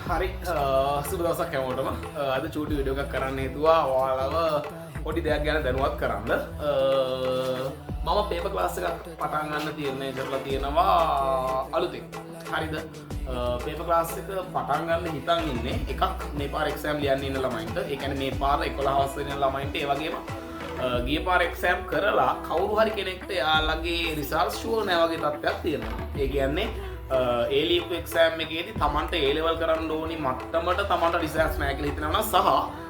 හරි සුබ දවසක් හැමෝටම. අද චූටි වීඩියෝ එකක් කරන්න හේතුවා ඔයාලව පොඩි දෙයක් ගැන දැනුවත් කරන්න. මම පේපර් ක්ලාස් එකක් පටන් ගන්න තීරණය කරලා තියෙනවා අලුතෙන්. හරිද? පේපර් ක්ලාස් එක පටන් ගන්න හිතන් ඉන්නේ එකක් මේ පාර එක්සෑම් ලියන්න ඉන්න ළමයින්ට. ඒ කියන්නේ මේ පාර 11 වසරේ ඉන්න ළමයින්ට ඒ වගේම ගිය පාර එක්සෑම් කරලා කවුරු හරි කෙනෙක්ට එයාලගේ රිසල්ට් ෂුවර් නැහැ වගේ තත්ත්වයක් තියෙනවා. ඒ කියන්නේ A level exam එකේදී තමන්ට A level කරන්න ඕනි මට්ටමට තමන්ට රිසර්ච් නැහැ කියලා හිතනවා නම් සහ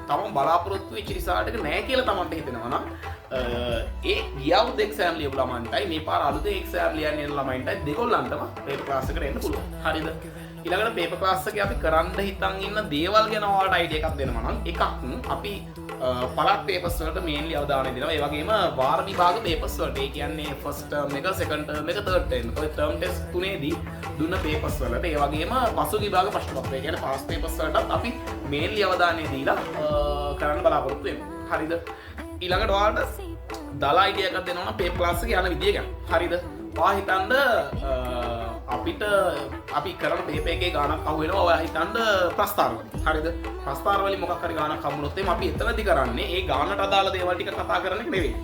තමන් බලාපොරොත්තු වෙච්ච රිසල්ට් එක නැහැ කියලා තමන්ට හිතෙනවා නම් ඒ ගියවුද එක්සෑම් ලියපු ළමන්ටයි මේ පාර අලුතෙන් එක්සෑම් ලියන්න යන ළමයින්ටයි දෙකොල්ලන්ටම පේපර් ක්ලාස් එකට එන්න පුළුවන්. හරිද? ඊළඟට පේපර් ක්ලාස් එකේ අපි කරන්න හිතන් ඉන්න දේවල් ගැන ඔයාලට අයිඩියා එකක් දෙනවා නම් එකක් අපි පළාත් පේපර්ස් වලට මේන්ලි අවධානය දෙනවා. ඒ වගේම වාර විභාග පේපර්ස් වලට. ඒ කියන්නේ ෆස්ට් ටර්ම් එක, සෙකන්ඩ් ටර්ම් එක, තර්ඩ් ටර්ම් එක. ඔය ටර්ම් ටෙස්ට් තුනේදී දුන්න පේපර්ස් වලට. ඒ වගේම පසු විභාග ප්‍රශ්න පත්‍රය. ඒ කියන්නේ පාස් පේපර්ස් වලටත් අපි මේන්ලි අවධානය දීලා කරන්න බලාපොරොත්තු වෙනවා. හරිද? ඊළඟට ඔයාලට දල අයිඩියා එකක් දෙනවා නම් පේපර් ක්ලාස් එක යන විදිය ගැන. හරිද? ඔයා හිතන්න අපිට අපි කරන පේපර් එකේ ගානක් අහු වෙනවා. ඔයා හිතන්න ප්‍රස්තාර වලින්. හරිද? ප්‍රස්තාර වලින් මොකක් හරි ගානක් හම්බුනොත් එimhe අපි එතනදි කරන්නේ ඒ ගානට අදාළ දේවල් ටික කතා කරන එක නෙවෙයි.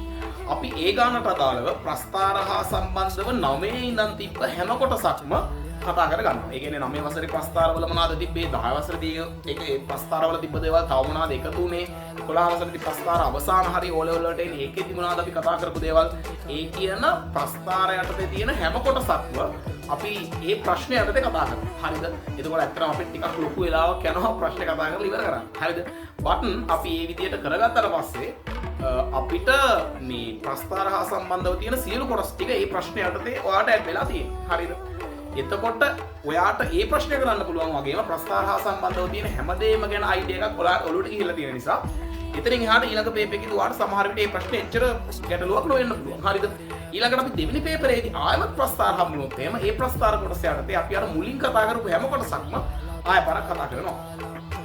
අපි ඒ ගානට අදාළව ප්‍රස්තාර හා සම්බන්ධව 9 ඉඳන් තිබ්බ හැම කොටසක්ම කතා කරගන්නවා. ඒ කියන්නේ 9 වසරේ ප්‍රස්තාරවල මොනවද තිබ්බේ? 10 වසරේදී ඒ ප්‍රස්තාරවල තිබ්බ දේවල් තව මොනවද එකතු වුනේ? 11 වසරේදී ප්‍රස්තාර අවසාන හරි O level වලට එන්නේ. ඒකෙදි මොනවද අපි කතා කරපු දේවල්? ඒ කියන ප්‍රස්තාර යටතේ තියෙන හැම කොටසක්ම අපි ඒ ප්‍රශ්නය යටතේ කතා කරනවා. හරිද? එතකොට ඇත්තටම අපිට ටිකක් ලොකු වෙලාවක් යනවා ප්‍රශ්න කතා කරලා ඉවර කරන්න. හරිද? බටන් අපි මේ විදියට කරගත්තට පස්සේ අපිට මේ ප්‍රස්තාර හා සම්බන්ධව තියෙන සියලු කොටස් ටික මේ ප්‍රශ්න යටතේ ඔයාලට ඇඩ් වෙලා තියෙනවා. හරිද? එතකොට ඔයාට ඒ ප්‍රශ්නය කරන්න පුළුවන් වගේම ප්‍රස්තාර හා සම්බන්ධව තියෙන හැමදේම ගැන අයිඩියා එකක් ඔලුවට ගිහිල්ලා තියෙන නිසා එතනින් එහාට ඊළඟ පේපර් එකේදී ඔයාට සමහර විට මේ ප්‍රශ්නේ එච්චර ගැටලුවක් නොවෙන්න පුළුවන්. හරිද? ඊළඟට අපි දෙවෙනි පේපරේදී ආයෙත් ප්‍රස්තාර හම්බුනොත් එහෙම ඒ ප්‍රස්තාර කොටස යටතේ අපි අර මුලින් කතා කරපු හැම කොටසක්ම ආයෙ පාරක් කතා කරනවා.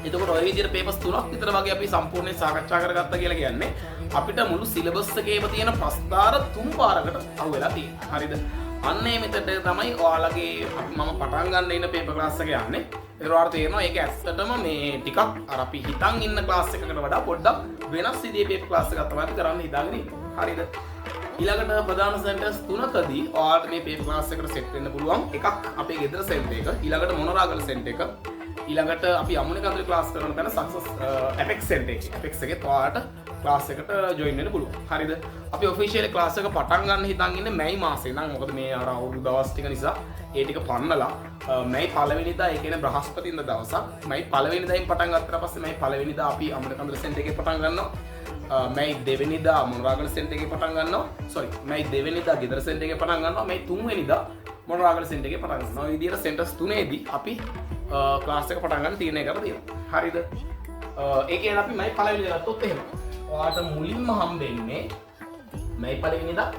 එතකොට ඔය විදිහට පේපර්ස් 3ක් විතර වගේ අපි සම්පූර්ණයෙන් සාකච්ඡා කරගත්තා කියලා කියන්නේ අපිට මුළු සිලබස් එකේම තියෙන ප්‍රස්තාර 3 පාරකට අහු වෙලා තියෙනවා. හරිද? අන්නේ මෙතට තමයි ඔයාලගේ මම පටන් ගන්න ඉන්න පේපර් ක්ලාස් එක යන්නේ. ඒක ඔයාලට තේරෙනවා ඒක ඇත්තටම මේ ටිකක් අර අපි හිතන් ඉන්න ක්ලාස් එකකට වඩා පොඩ්ඩක් වෙනස් විදිහේ පේපර් ක්ලාස් එකක් තමයි කරන්න හිතාගෙන ඉන්නේ. හරිද? ඊළඟට ප්‍රධාන සෙන්ටර්ස් 3කදී ඔයාලට මේ පේපර් ක්ලාස් එකට සෙට් වෙන්න පුළුවන්. එකක් අපේ ගෙදර සෙන්ටර් එක, ඊළඟට මොනරාගල සෙන්ටර් එක, ඊළඟට අපි අමුණේ කඳුලේ ක්ලාස් කරන තැන සක්සස් ඇපෙක්ස් සෙන්ටර් එක. ඇපෙක්ස් එකේ ඔයාලට ක්ලාස් එකට ජොයින් වෙන්න පුළුවන්. හරිද? අපි ඔෆිෂියල් ක්ලාස් එක පටන් ගන්න හිතන් ඉන්නේ මැයි මාසේ නම්. මොකද මේ අර අවුරුදු දවස් ටික නිසා ඒ ටික පන්නලා මැයි 1 වෙනිදා ඒ කියන්නේ බ්‍රහස්පතින්දා දවසක් මැයි 1 වෙනිදායින් පටන් ගත්තා පස්සේ මැයි 1 වෙනිදා අපි අමුණේ කඳුලේ සෙන්ටර් එකේ පටන් ගන්නවා. මැයි 2 වෙනිදා මොනරාගල සෙන්ටර් එකේ පටන් ගන්නවා. මැයි 2 වෙනිදා ගෙදර සෙන්ටර් එකේ පටන් ගන්නවා. මැයි 3 වෙනිදා මොනරාගල සෙන්ටර් එකේ පටන් ගන්නවා. මේ විදිහට සෙන්ටර්ස් තුනේදී අපි ක්ලාස් එක පටන් ගන්න තීරණය කරලා තියෙනවා. හරිද? ඒ කියන්නේ අපි මැයි 1 වෙනිදා ගත්තොත් එහෙම ඔයාට මුලින්ම හම්බෙන්නේ මැයි 1 වෙනිදා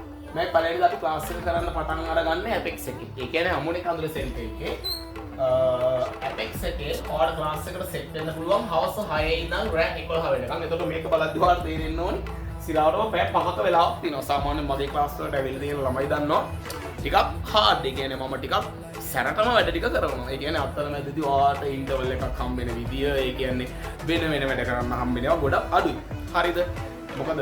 අපි ක්ලාස් එක කරන්න පටන් අරගන්නේ ඇපෙක්ස් එකේ. ඒ කියන්නේ අමුණේ කඳුලේ සෙන්ටර් එකේ ඇපෙක්ස් එකේ ඔයාට ක්ලාස් එකට සෙට් වෙන්න පුළුවන් හවස 6 ඉඳන් රෑ 11 වෙනකම්. එතකොට මේක බලද්දි ඔයාලට තේරෙන්න ඕනේ සිරාවටම පැය 5ක වෙලාවක් තියෙනවා. සාමාන්‍යයෙන් මගේ ක්ලාස් වලට ඇවිල්ලා තියෙන ළමයි දන්නවා ටිකක් හાર્ඩ්. ඒ කියන්නේ මම ටිකක් සැරටම වැඩ ටික කරනවා. ඒ කියන්නේ අතරමැදදී ඔයාට ඉන්ටර්වල් එකක් හම්බෙන විදිය, ඒ කියන්නේ වෙන වැඩ කරන්න හම්බෙනවා ගොඩක් අඩුයි. හරිද? මොකද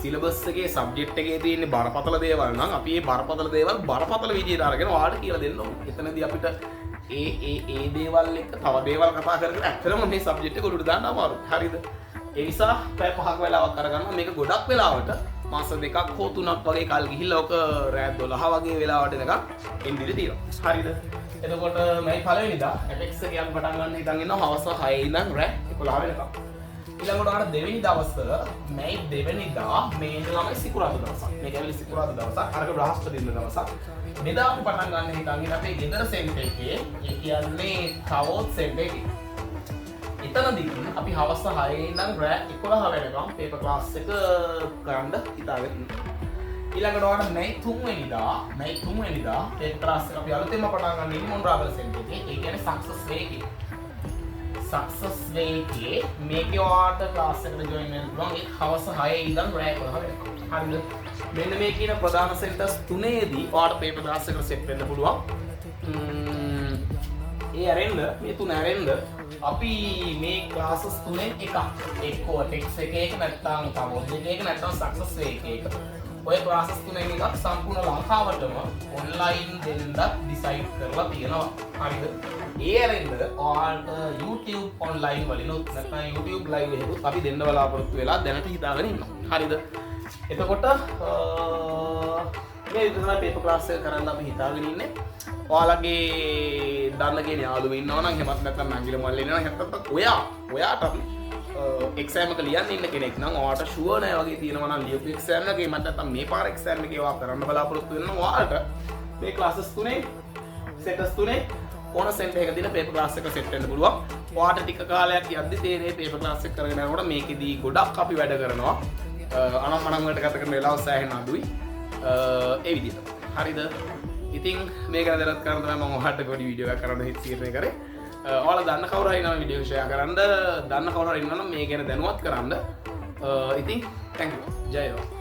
සිලබස් එකේ සබ්ජෙක්ට් එකේ තියෙන බරපතල දේවල් නම් අපි මේ බරපතල දේවල් බරපතල විදියට අරගෙන ඔයාලට කියලා දෙන්න ඕනේ. එතනදී අපිට ඒ දේවල් එක තව දේවල් කතා කරගෙන ඇත්තටම මේ සබ්ජෙක්ට් එක උඩට දාන්න අමාරුයි. හරිද? ඒ නිසා පැය 5ක වෙලාවක් අරගන්නවා. මේක ගොඩක් වෙලාවට මාස 2ක් හෝ 3ක් වගේ කල් ගිහිල්ලා ඔක රෑ 12 වගේ වෙලාවට එනකම් එන්දිරි තියෙනවා. හරිද? එතකොට මැයි 1 වෙනිදා ඇපෙක්ස් එක යන්න පටන් ගන්න හිතන් ඉන්නවා හවස 6 ඉඳන් රෑ 11 වෙනකම්. ඊළඟට ඔයාලා දෙවෙනි දවස මැයි 2 වෙනිදා මේ ළමයි සිකුරාදා දවසක්. මේක ඇවිල්ලා සිකුරාදා දවසක්. අරක බ්‍රහස්පතින්දා දවසක්. මෙදා අපි පටන් ගන්න හිතන් ඉන්න අපේ ගෙදර සෙන්ටර් එකේ ඒ කියන්නේ කවෝත් සෙන්ටර් එකේ. එතනදී අපි හවස 6 ඉඳන් රෑ 11 වෙනකම් පේපර් ක්ලාස් එක කරන්න හිතාගෙන ඉන්නවා. ඊළඟට ඔයාලා මැයි 3 වෙනිදා පේපර් ක්ලාස් එක අපි අලුතෙන්ම පටන් ගන්න ඉන්නේ මොනරාගල සෙන්ටර් එකේ. ඒ කියන්නේ සක්සස් වේ එකේ. සක්සස් වේ එකේ මේකේ ඔයාලට ක්ලාස් එකට ජොයින් වෙන්න පුළුවන්. ඒක හවස 6 ඉඳන් රෑ 11 වෙනකම්. හරිද? මෙන්න මේ කියන ප්‍රධාන සෙන්ටර්ස් තුනේදී ඔයාලට පේපර් ක්ලාස් එකට සෙට් වෙන්න පුළුවන්. ඒ ඇරෙන්න මේ තුන ඇරෙන්න අපි මේ ක්ලාසස් තුනෙන් එකක් එක්කෝ ටෙක්ස් එක නැත්නම් කමෝඩ් එක නැත්නම් සක්සස් එක ඔය ක්ලාසස් තුනෙන් එකක් සම්පූර්ණ ලංකාවටම ඔන්ලයින් දෙන්න ඩිසයිඩ් කරලා තියෙනවා. හරිද? ඒ ඇරෙන්න ඔයාලට YouTube ඔන්ලයින් වලිනුත් නැත්නම් YouTube live එකකුත් අපි දෙන්න බලාපොරොත්තු වෙලා දැනට හිතාගෙන ඉන්නවා. හරිද? එතකොට මේ විදිහට පේපර් ක්ලාස් එක කරන්න අපි හිතාගෙන ඉන්නේ. ඔයාලගේ දන්න කෙනෙක් යාළුවෝ ඉන්නවා නම් එහෙමත් නැත්නම් නංගිල මල්ලේ ඉන්නවා නැත්නම් ඔයාට එක්සෑම් එක ලියන්න ඉන්න කෙනෙක් නම් ඔයාට ෂුවර් නෑ වගේ තියෙනවා නම් ලියපු එක්සෑම් එකේ මට නැත්නම් මේ පාර එක්සෑම් එකේ ඔයා කරන්න බලාපොරොත්තු වෙනවා ඔයාලට මේ ක්ලාසස් තුනේ සෙටස් තුනේ ඕන සෙන්ටර් එකක දින පේපර් ක්ලාස් එක සෙට් වෙන්න පුළුවන්. ඔයාට ටික කාලයක් යද්දි තේරෙයි පේපර් ක්ලාස් එක කරගෙන යනකොට මේකෙදී ගොඩක් අපි වැඩ කරනවා. අනම්මනම් වලට ගත කරන වෙලාව සෑහෙන අඩුයි. ඒ විදිහට. හරිද? ඉතින් මේක දැනත් කරන්න තමයි මම ඔයාලට පොඩි වීඩියෝ එකක් කරන්න හිතන්නේ කරේ. ඔයාලා දන්න කවුරු හරි ඉන්නවා වීඩියෝ ෂෙයා කරන්න, දන්න කවුරු හරි ඉන්නවා නම් මේ ගැන දැනුවත් කරන්න. ඉතින් thank you. ජය වේවා.